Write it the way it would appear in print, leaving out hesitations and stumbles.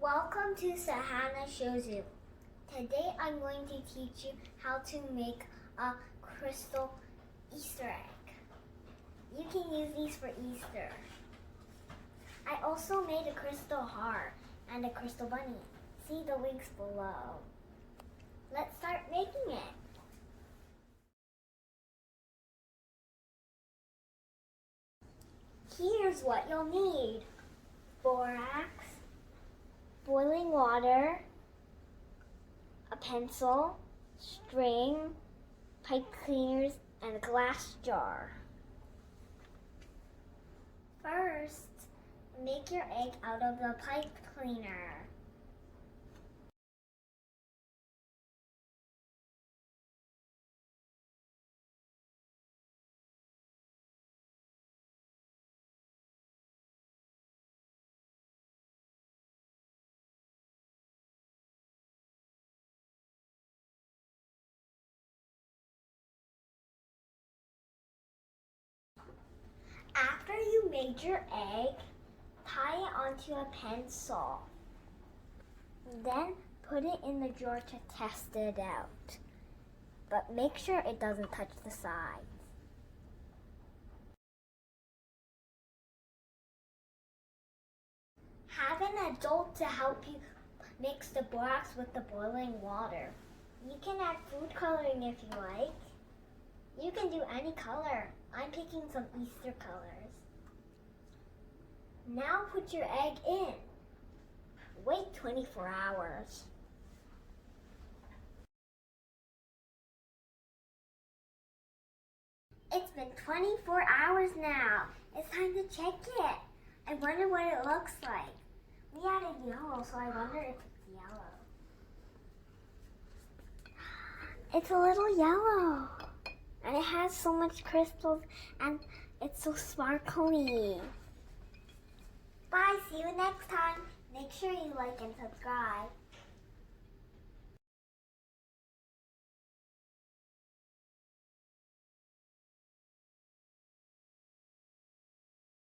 Welcome to Sahanna Shows You. Today I'm going to teach you how to make a crystal Easter egg. You can use these for Easter. I also made a crystal heart and a crystal bunny. See the links below. Let's start making it. Here's what you'll need. Borax, boiling water, a pencil, string, pipe cleaners, and a glass jar. First, make your egg out of the pipe cleaner. After you made your egg, tie it onto a pencil. Then put it in the jar to test it out. But make sure it doesn't touch the sides. Have an adult to help you mix the borax with the boiling water. You can add food coloring if you like. You can do any color. I'm picking some Easter colors. Now put your egg in. Wait 24 hours. It's been 24 hours now. It's time to check it. I wonder what it looks like. We added yellow, so I wonder if it's yellow. It's a little yellow. And it has so much crystals and it's so sparkly. Bye, see you next time. Make sure you like and subscribe.